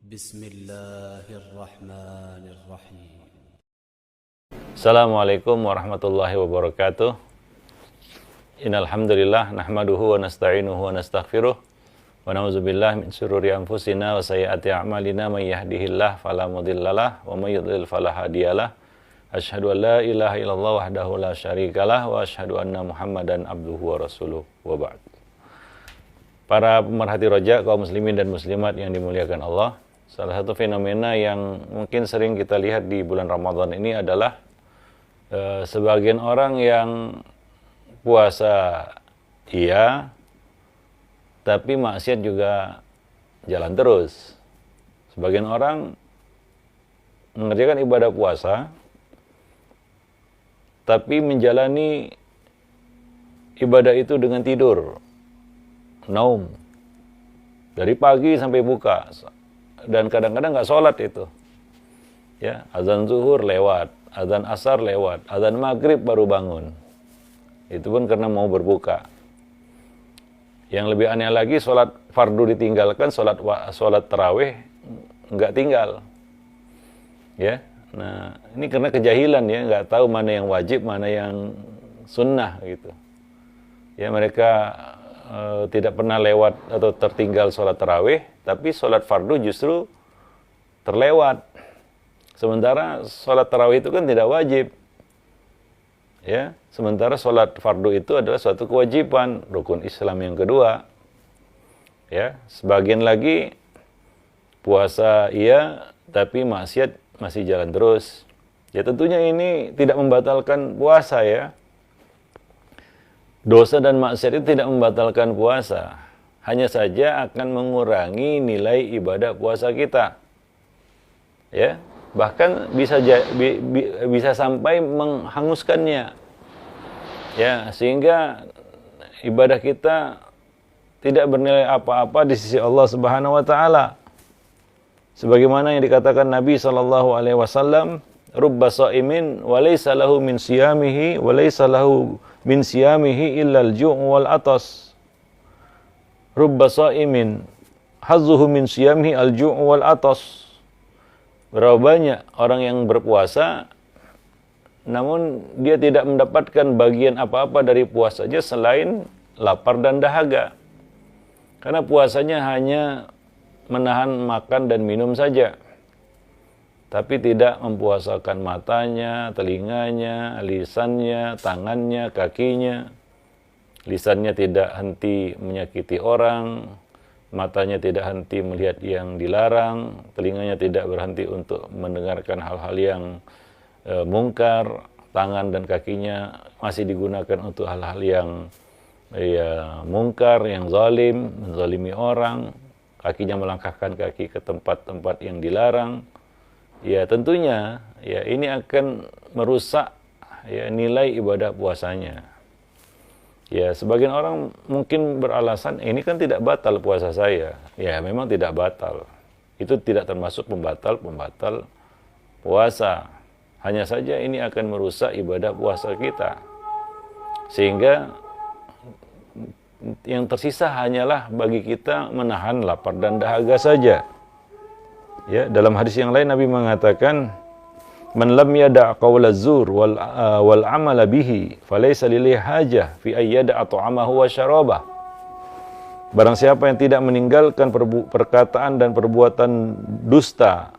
Bismillahirrahmanirrahim. Assalamualaikum warahmatullahi wabarakatuh. Innal hamdalillah nahmaduhu wa nasta'inuhu wa nastaghfiruh wa na'udzubillahi min syururi anfusina wa sayyiati a'malina may yahdihillahu fala mudhillalah wa may yudhlil fala hadiyalah. Asyhadu an la ilaha illallah wahdahu la syarikalah wa asyhadu anna Muhammadan abduhu wa rasuluh wa ba'd. Para pemerhati roja kaum muslimin dan muslimat yang dimuliakan Allah, salah satu fenomena yang mungkin sering kita lihat di bulan Ramadan ini adalah sebagian orang yang puasa iya, tapi maksiat juga jalan terus. Sebagian orang mengerjakan ibadah puasa, tapi menjalani ibadah itu dengan tidur, naum, dari pagi sampai buka. Dan kadang-kadang nggak sholat itu, ya, azan zuhur lewat, azan asar lewat, azan maghrib baru bangun. Itu pun karena mau berbuka. Yang lebih aneh lagi, sholat fardu ditinggalkan, sholat tarawih nggak tinggal, ya. Nah, ini karena kejahilan, ya, nggak tahu mana yang wajib, mana yang sunnah gitu. Ya, mereka tidak pernah lewat atau tertinggal sholat tarawih, tapi sholat fardu justru terlewat. Sementara sholat tarawih itu kan tidak wajib, ya. Sementara sholat fardu itu adalah suatu kewajiban, rukun Islam yang kedua, ya. Sebagian lagi puasa iya, tapi maksiat masih jalan terus. Ya, tentunya ini tidak membatalkan puasa, ya. Dosa dan maksiat itu tidak membatalkan puasa, hanya saja akan mengurangi nilai ibadah puasa kita, ya. Bahkan bisa sampai menghanguskannya, ya, sehingga ibadah kita tidak bernilai apa-apa di sisi Allah Subhanahu wa taala. Sebagaimana yang dikatakan Nabi sallallahu alaihi wasallam, rubba shaimin wa laysa lahu min siyamihi wa laysa lahu min siyamihi illa al-ju' wal atas. Rubba shaimin hazzuhu min siyamihi al-ju' wal atas. Berapa banyak orang yang berpuasa namun dia tidak mendapatkan bagian apa-apa dari puasanya selain lapar dan dahaga. Karena puasanya hanya menahan makan dan minum saja, tapi tidak mempuasakan matanya, telinganya, lisannya, tangannya, kakinya. Lisannya tidak henti menyakiti orang, matanya tidak henti melihat yang dilarang, telinganya tidak berhenti untuk mendengarkan hal-hal yang mungkar, tangan dan kakinya masih digunakan untuk hal-hal yang mungkar, yang zalim, menzalimi orang, kakinya melangkahkan kaki ke tempat-tempat yang dilarang. Ya, tentunya ya ini akan merusak, ya, nilai ibadah puasanya. Ya, sebagian orang mungkin beralasan ini kan tidak batal puasa saya. Ya, memang tidak batal. Itu tidak termasuk pembatal puasa. Hanya saja ini akan merusak ibadah puasa kita. Sehingga yang tersisa hanyalah bagi kita menahan lapar dan dahaga saja. Ya, dalam hadis yang lain Nabi mengatakan, man lam yada' qawla zur wal amala bihi falaysa lillahi hajah fi ayyada' ta'amahu wa syarabah. Barang siapa yang tidak meninggalkan perkataan dan perbuatan dusta,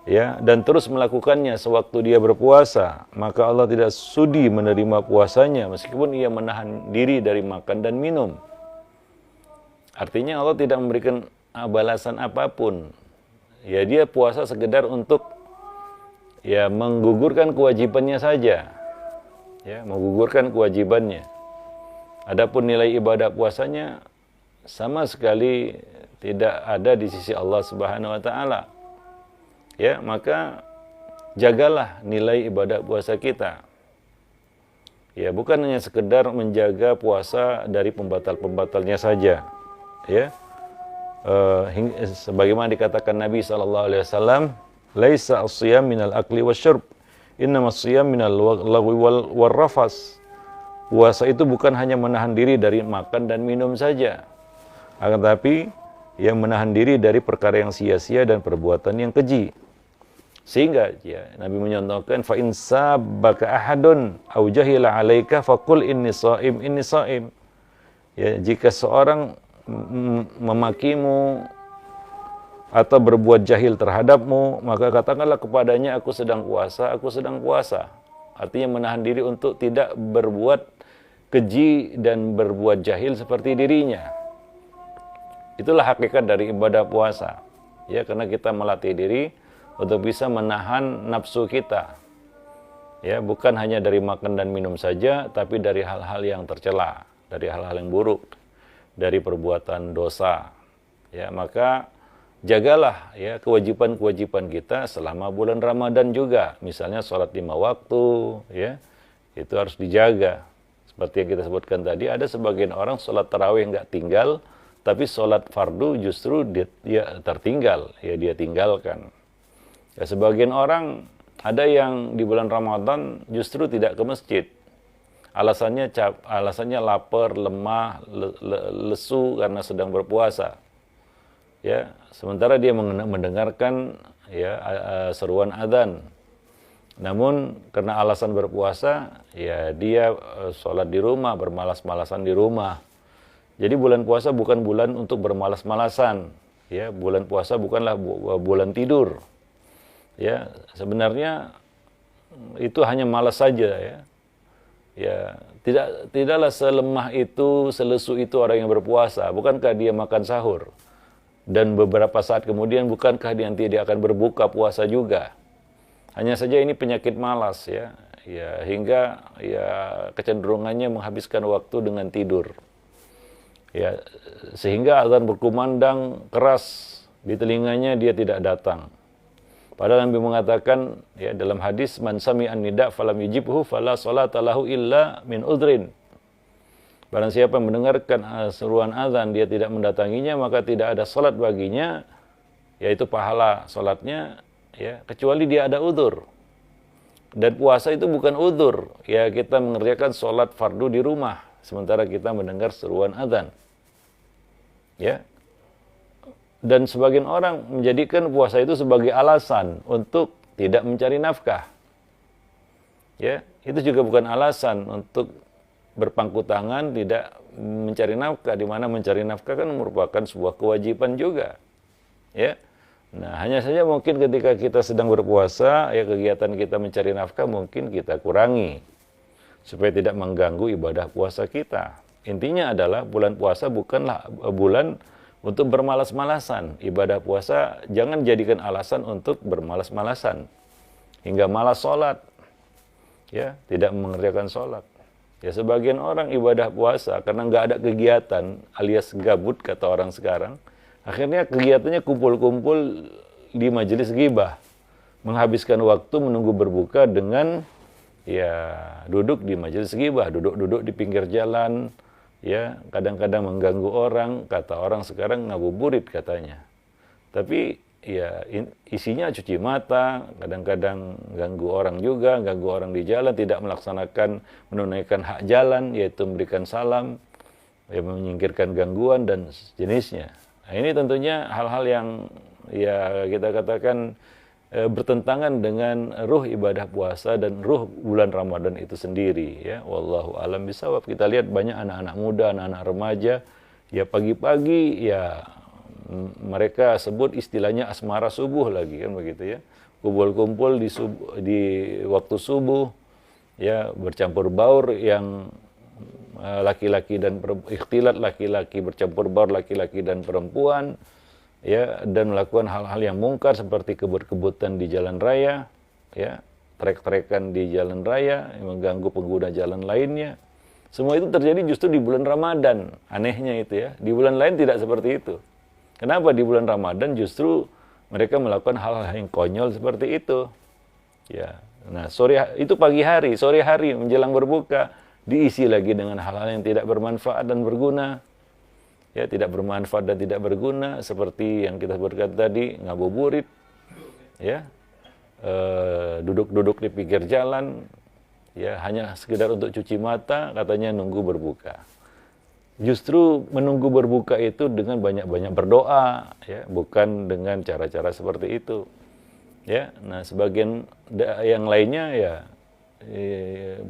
ya, dan terus melakukannya sewaktu dia berpuasa, maka Allah tidak sudi menerima puasanya meskipun ia menahan diri dari makan dan minum. Artinya Allah tidak memberikan balasan apapun. Ya, dia puasa sekedar untuk, ya, menggugurkan kewajibannya saja. Ya, menggugurkan kewajibannya. Adapun nilai ibadah puasanya sama sekali tidak ada di sisi Allah Subhanahu wa taala. Ya, maka jagalah nilai ibadah puasa kita. Ya, bukan hanya sekedar menjaga puasa dari pembatal-pembatalnya saja. Ya. Sebagaimana dikatakan Nabi SAW, laisa as-siyam minal akli wasyurb, innama as-siyam minal lagwi wal rafas. Puasa itu bukan hanya menahan diri dari makan dan minum saja, akan tetapi yang menahan diri dari perkara yang sia-sia dan perbuatan yang keji. Sehingga ya, Nabi menyontohkan fa in sabbaka ahadun aw jahila 'alaika faqul inni shaim. Ya, jika seorang memakimu atau berbuat jahil terhadapmu, maka katakanlah kepadanya aku sedang puasa. Artinya menahan diri untuk tidak berbuat keji dan berbuat jahil seperti dirinya. Itulah hakikat dari ibadah puasa. Ya, karena kita melatih diri untuk bisa menahan nafsu kita. Ya, bukan hanya dari makan dan minum saja, tapi dari hal-hal yang tercela, dari hal-hal yang buruk, dari perbuatan dosa. Ya, maka jagalah ya kewajiban-kewajiban kita selama bulan Ramadan juga. Misalnya sholat 5 waktu, ya, itu harus dijaga. Seperti yang kita sebutkan tadi, ada sebagian orang sholat tarawih nggak tinggal, tapi sholat fardu justru dia tertinggal, ya dia tinggalkan. Ya, sebagian orang ada yang di bulan Ramadan justru tidak ke masjid. Alasannya lapar, lemah, lesu karena sedang berpuasa. Ya, sementara dia mendengarkan ya seruan adzan. Namun karena alasan berpuasa, ya dia sholat di rumah, bermalas-malasan di rumah. Jadi bulan puasa bukan bulan untuk bermalas-malasan. Ya, bulan puasa bukanlah bulan tidur. Ya, sebenarnya itu hanya malas saja ya. Ya, tidaklah selemah itu, selesu itu orang yang berpuasa. Bukankah dia makan sahur? Dan beberapa saat kemudian bukankah nanti dia akan berbuka puasa juga? Hanya saja ini penyakit malas ya. Ya, hingga ya kecenderungannya menghabiskan waktu dengan tidur. Ya, sehingga azan berkumandang keras di telinganya dia tidak datang. Padahal Nabi mengatakan ya dalam hadis man sami'an nida falam yujibhu fala sholata lahu illa min udhrin. Barang siapa yang mendengarkan seruan azan dia tidak mendatanginya maka tidak ada salat baginya, yaitu pahala salatnya ya kecuali dia ada udzur. Dan puasa itu bukan udzur. Ya kita mengerjakan salat fardu di rumah sementara kita mendengar seruan azan. Ya. Dan sebagian orang menjadikan puasa itu sebagai alasan untuk tidak mencari nafkah. Ya, itu juga bukan alasan untuk berpangku tangan tidak mencari nafkah, di mana mencari nafkah kan merupakan sebuah kewajiban juga. Ya. Nah, hanya saja mungkin ketika kita sedang berpuasa, ya kegiatan kita mencari nafkah mungkin kita kurangi supaya tidak mengganggu ibadah puasa kita. Intinya adalah bulan puasa bukanlah bulan untuk bermalas-malasan. Ibadah puasa jangan jadikan alasan untuk bermalas-malasan hingga malas sholat, ya tidak mengerjakan sholat. Ya sebagian orang ibadah puasa karena nggak ada kegiatan alias gabut kata orang sekarang, akhirnya kegiatannya kumpul-kumpul di majelis ghibah, menghabiskan waktu menunggu berbuka dengan ya duduk di majelis ghibah, duduk-duduk di pinggir jalan. Ya, kadang-kadang mengganggu orang, kata orang sekarang ngabuburit katanya. Tapi ya isinya cuci mata, kadang-kadang ganggu orang juga, ganggu orang di jalan, tidak melaksanakan menunaikan hak jalan, yaitu memberikan salam, ya, menyingkirkan gangguan dan jenisnya. Nah, ini tentunya hal-hal yang ya kita katakan bertentangan dengan ruh ibadah puasa dan ruh bulan Ramadan itu sendiri ya. Wallahu alam bisawab. Kita lihat banyak anak-anak muda, anak-anak remaja ya pagi-pagi ya mereka sebut istilahnya asmara subuh lagi kan begitu ya. Kumpul-kumpul di waktu subuh ya bercampur baur yang laki-laki dan ikhtilat laki-laki bercampur baur laki-laki dan perempuan. Ya, dan melakukan hal-hal yang mungkar seperti kebut-kebutan di jalan raya, ya, trek-trekan di jalan raya, yang mengganggu pengguna jalan lainnya. Semua itu terjadi justru di bulan Ramadan. Anehnya itu ya. Di bulan lain tidak seperti itu. Kenapa di bulan Ramadan justru mereka melakukan hal-hal yang konyol seperti itu? Ya. Nah, itu pagi hari, sore hari menjelang berbuka diisi lagi dengan hal-hal yang tidak bermanfaat dan berguna. Ya, tidak bermanfaat dan tidak berguna seperti yang kita sebutkan tadi, ngabuburit, ya, duduk-duduk di pinggir jalan, ya hanya sekedar untuk cuci mata, katanya nunggu berbuka. justru menunggu berbuka itu dengan banyak-banyak berdoa, ya, bukan dengan cara-cara seperti itu. Ya, nah sebagian yang lainnya ya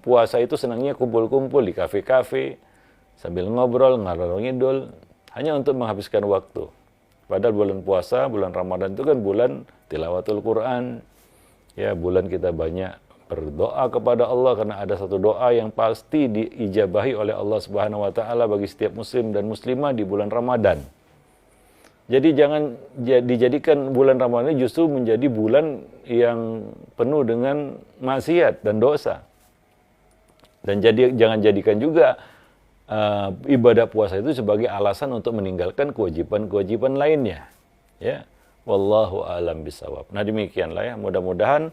puasa itu senangnya kumpul-kumpul di kafe-kafe sambil ngobrol, ngalor ngidul hanya untuk menghabiskan waktu. Padahal bulan puasa, bulan Ramadan itu kan bulan tilawatul Quran. Ya, bulan kita banyak berdoa kepada Allah karena ada satu doa yang pasti diijabahi oleh Allah Subhanahu wa taala bagi setiap muslim dan muslimah di bulan Ramadan. Jadi jangan dijadikan bulan Ramadan ini justru menjadi bulan yang penuh dengan maksiat dan dosa. Dan jangan jadikan juga ibadah puasa itu sebagai alasan untuk meninggalkan kewajiban-kewajiban lainnya. Ya, wallahu a'lam bishawab. Nah demikianlah ya, mudah-mudahan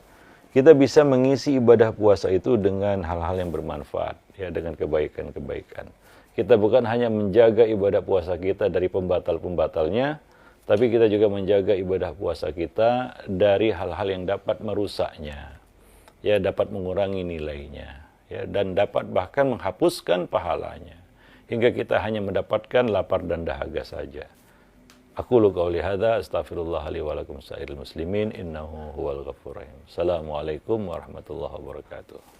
kita bisa mengisi ibadah puasa itu dengan hal-hal yang bermanfaat, ya, dengan kebaikan-kebaikan. Kita bukan hanya menjaga ibadah puasa kita dari pembatal-pembatalnya, tapi kita juga menjaga ibadah puasa kita dari hal-hal yang dapat merusaknya, ya, dapat mengurangi nilainya, ya, dan dapat bahkan menghapuskan pahalanya, hingga kita hanya mendapatkan lapar dan dahaga saja. Aqulu qauli hadza astaghfirullah li wa lakum sa'iril muslimin innahu huwal ghafurur rahim. Assalamualaikum warahmatullahi wabarakatuh.